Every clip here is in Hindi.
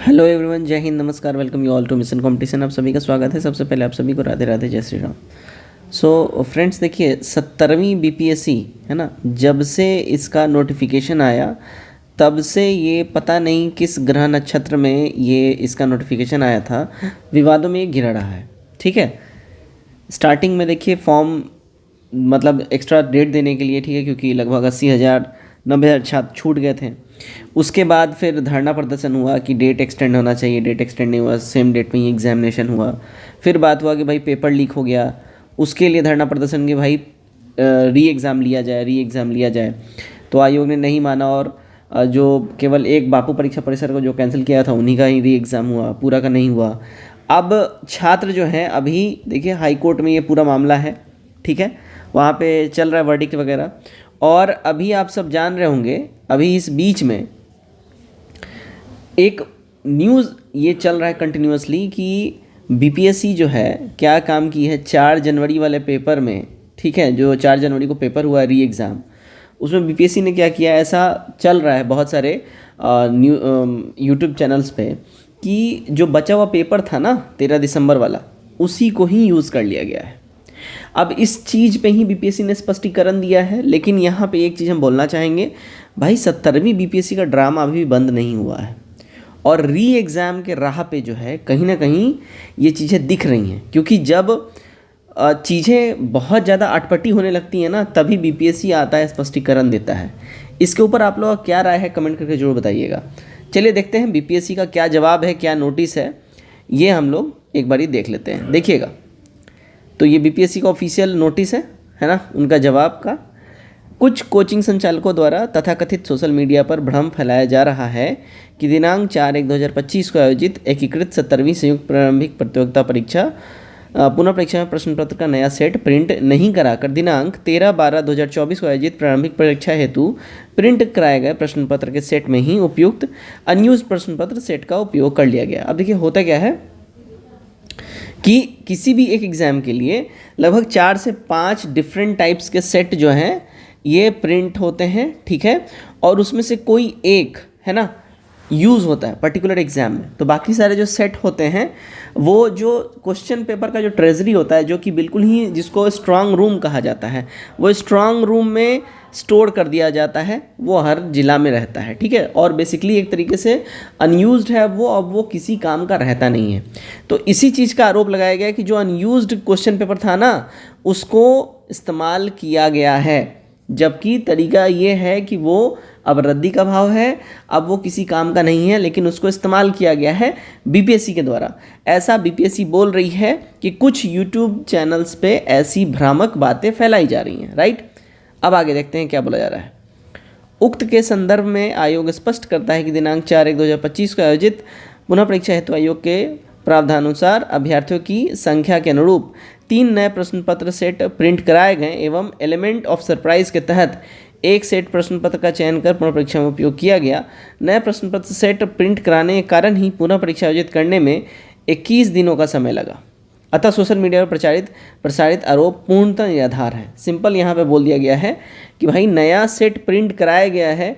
हेलो एवरीवन, जय हिंद, नमस्कार, welcome you all to mission competition. आप सभी का स्वागत है। सबसे पहले आप सभी को राधे राधे, जय श्री राम। सो फ्रेंड्स, देखिए 17वीं बीपीएससी है ना, जब से इसका नोटिफिकेशन आया तब से ये पता नहीं किस ग्रह नक्षत्र में ये इसका नोटिफिकेशन आया था, विवादों में ये घिरा रहा है। ठीक है, स्टार्टिंग में देखिए फॉर्म मतलब एक्स्ट्रा डेट देने के लिए, ठीक है, क्योंकि लगभग 80,000 90,000 छात्र छूट गए थे। उसके बाद फिर धरना प्रदर्शन हुआ कि डेट एक्सटेंड होना चाहिए, डेट एक्सटेंड नहीं हुआ, सेम डेट में ही एग्जामिनेशन हुआ। फिर बात हुआ कि भाई पेपर लीक हो गया, उसके लिए धरना प्रदर्शन कि भाई री एग्ज़ाम लिया जाए, री एग्ज़ाम लिया जाए। तो आयोग ने नहीं माना और जो केवल एक बापू परीक्षा परिसर को जो कैंसिल किया था उन्हीं का ही री एग्ज़ाम हुआ, पूरा का नहीं हुआ। अब छात्र जो हैं अभी देखिए हाई कोर्ट में ये पूरा मामला है, ठीक है, वहाँ पे चल रहा है वर्डिक्ट वगैरह। और अभी आप सब जान रहे होंगे, अभी इस बीच में एक न्यूज़ ये चल रहा है कंटिन्यूसली कि बीपीएससी जो है क्या काम की है 4 जनवरी वाले पेपर में, ठीक है, जो 4 जनवरी को पेपर हुआ री एग्ज़ाम, उसमें बीपीएससी ने क्या किया, ऐसा चल रहा है बहुत सारे यूट्यूब चैनल्स पे कि जो बचा हुआ पेपर था ना 13 दिसंबर वाला, उसी को ही यूज़ कर लिया गया है। अब इस चीज़ पे ही बीपीएससी ने स्पष्टीकरण दिया है, लेकिन यहाँ पे एक चीज़ हम बोलना चाहेंगे, भाई 17वीं बीपीएससी का ड्रामा अभी भी बंद नहीं हुआ है और री एग्ज़ाम के राह पे जो है कहीं ना कहीं ये चीज़ें दिख रही हैं। क्योंकि जब चीज़ें बहुत ज़्यादा अटपटी होने लगती हैं ना, तभी बीपीएससी आता है, स्पष्टीकरण देता है। इसके ऊपर आप लोगों का क्या राय है, कमेंट करके जरूर बताइएगा। चलिए देखते हैं बीपीएससी का क्या जवाब है, क्या नोटिस है, ये हम लोग एक बारी देख लेते हैं। देखिएगा, तो ये बीपीएससी का ऑफिशियल नोटिस है ना, उनका जवाब का। कुछ कोचिंग संचालकों द्वारा तथाकथित सोशल मीडिया पर भ्रम फैलाया जा रहा है कि दिनांक 4/1/2025 को आयोजित एकीकृत 17वीं संयुक्त प्रारंभिक प्रतियोगिता परीक्षा पुनः परीक्षा में प्रश्न पत्र का नया सेट प्रिंट नहीं कराकर दिनांक 13/12/2024 को आयोजित प्रारंभिक परीक्षा हेतु प्रिंट कराए गए प्रश्न पत्र के सेट में ही उपयुक्त अनयूज्ड प्रश्न पत्र सेट का उपयोग कर लिया गया। अब देखिए होता क्या है कि किसी भी एक एग्ज़ाम के लिए लगभग 4 से 5 डिफरेंट टाइप्स के सेट जो हैं ये प्रिंट होते हैं, ठीक है, और उसमें से कोई एक है ना यूज़ होता है पर्टिकुलर एग्ज़ाम में। तो बाकी सारे जो सेट होते हैं वो जो क्वेश्चन पेपर का जो ट्रेजरी होता है, जो कि बिल्कुल ही जिसको स्ट्रांग रूम कहा जाता है, वो स्ट्रांग रूम में स्टोर कर दिया जाता है, वो हर जिला में रहता है, ठीक है, और बेसिकली एक तरीके से अनयूज्ड है वो, अब वो किसी काम का रहता नहीं है। तो इसी चीज़ का आरोप लगाया गया कि जो अनयूज्ड क्वेश्चन पेपर था ना, उसको इस्तेमाल किया गया है, जबकि तरीका ये है कि वो अब रद्दी का भाव है, अब वो किसी काम का नहीं है, लेकिन उसको इस्तेमाल किया गया है बीपीएससी के द्वारा। ऐसा बीपीएससी बोल रही है कि कुछ यूट्यूब चैनल्स पे ऐसी भ्रामक बातें फैलाई जा रही हैं, राइट। अब आगे देखते हैं क्या बोला जा रहा है। उक्त के संदर्भ में आयोग स्पष्ट करता है कि दिनांक 4/1/2025 को आयोजित पुनः परीक्षा हेतु आयोग के प्रावधानुसार अभ्यर्थियों की संख्या के अनुरूप 3 नए प्रश्न पत्र सेट प्रिंट कराए गए एवं एलिमेंट ऑफ सरप्राइज के तहत एक सेट प्रश्न पत्र का चयन कर पुनः परीक्षा में उपयोग किया गया। नए प्रश्न पत्र सेट प्रिंट कराने के कारण ही पुनः परीक्षा आयोजित करने में 21 दिनों का समय लगा। अतः सोशल मीडिया पर प्रसारित आरोप पूर्णतः निराधार है। सिंपल यहाँ पे बोल दिया गया है कि भाई नया सेट प्रिंट कराया गया है,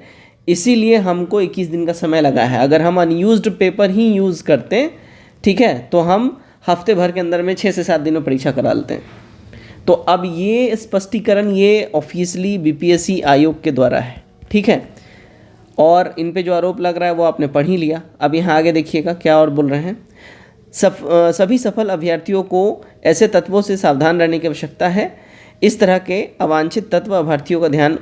इसीलिए हमको 21 दिन का समय लगा है। अगर हम अनयूज्ड पेपर ही यूज़ करते, ठीक है, तो हम हफ्ते भर के अंदर में 6 से 7 दिनों परीक्षा करा लेते हैं। तो अब ये स्पष्टीकरण ये ऑफिशियली बीपीएससी आयोग के द्वारा है, ठीक है, और इन पे जो आरोप लग रहा है वो आपने पढ़ ही लिया। अब यहाँ आगे देखिएगा क्या और बोल रहे हैं। सभी सफल अभ्यर्थियों को ऐसे तत्वों से सावधान रहने की आवश्यकता है। इस तरह के अवांछित तत्व अभ्यर्थियों का ध्यान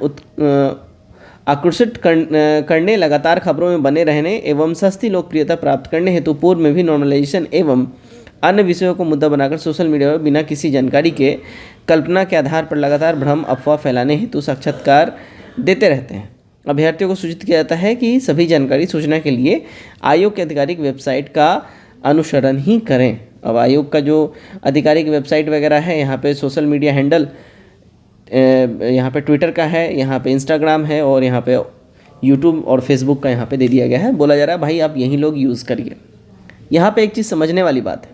आकर्षित करने, लगातार खबरों में बने रहने एवं सस्ती लोकप्रियता प्राप्त करने हेतु पूर्व में भी नॉर्मलाइजेशन एवं अन्य विषयों को मुद्दा बनाकर सोशल मीडिया पर बिना किसी जानकारी के कल्पना के आधार पर लगातार भ्रम अफवाह फैलाने हेतु साक्षात्कार देते रहते हैं। अभ्यर्थियों को सूचित किया जाता है कि सभी जानकारी सूचना के लिए आयोग की आधिकारिक वेबसाइट का अनुसरण ही करें। अब आयोग का जो आधिकारिक वेबसाइट वगैरह है, यहाँ पे सोशल मीडिया हैंडल, यहाँ पे ट्विटर का है, यहाँ पे इंस्टाग्राम है और यहाँ पे यूट्यूब और फेसबुक का यहाँ पे दे दिया गया है। बोला जा रहा है भाई आप यही लोग यूज़ करिए। यहाँ पे एक चीज़ समझने वाली बात है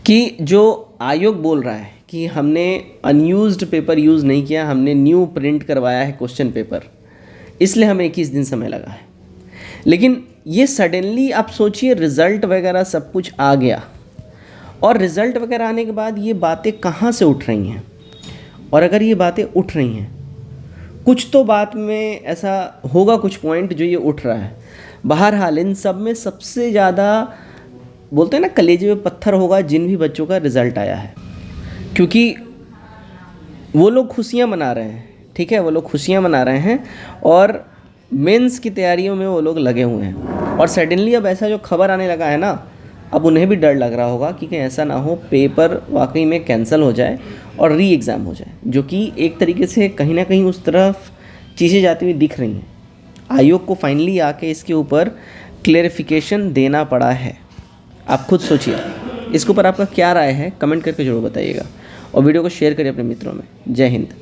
कि जो आयोग बोल रहा है कि हमने अनयूज्ड पेपर यूज़ नहीं किया, हमने न्यू प्रिंट करवाया है क्वेश्चन पेपर, इसलिए हमें 21 दिन समय लगा है। लेकिन ये सडनली आप सोचिए रिज़ल्ट वगैरह सब कुछ आ गया, और रिज़ल्ट वगैरह आने के बाद ये बातें कहाँ से उठ रही हैं। और अगर ये बातें उठ रही हैं, कुछ तो बात में ऐसा होगा, कुछ पॉइंट जो ये उठ रहा है। बहरहाल इन सब में सबसे ज़्यादा बोलते हैं ना कलेजे में पत्थर होगा जिन भी बच्चों का रिज़ल्ट आया है, क्योंकि वो लोग खुशियाँ मना रहे हैं, ठीक है, वो लोग खुशियाँ मना रहे हैं और मेंस की तैयारियों में वो लोग लगे हुए हैं। और सडनली अब ऐसा जो खबर आने लगा है ना, अब उन्हें भी डर लग रहा होगा कि कहीं ऐसा ना हो पेपर वाकई में कैंसिल हो जाए और री एग्ज़ाम हो जाए, जो कि एक तरीके से कहीं ना कहीं उस तरफ चीज़ें जाती हुई दिख रही हैं। आयोग को फाइनली आके इसके ऊपर क्लेरिफिकेशन देना पड़ा है। आप खुद सोचिए, इसके ऊपर आपका क्या राय है, कमेंट करके ज़रूर बताइएगा और वीडियो को शेयर करिए अपने मित्रों में। जय हिंद।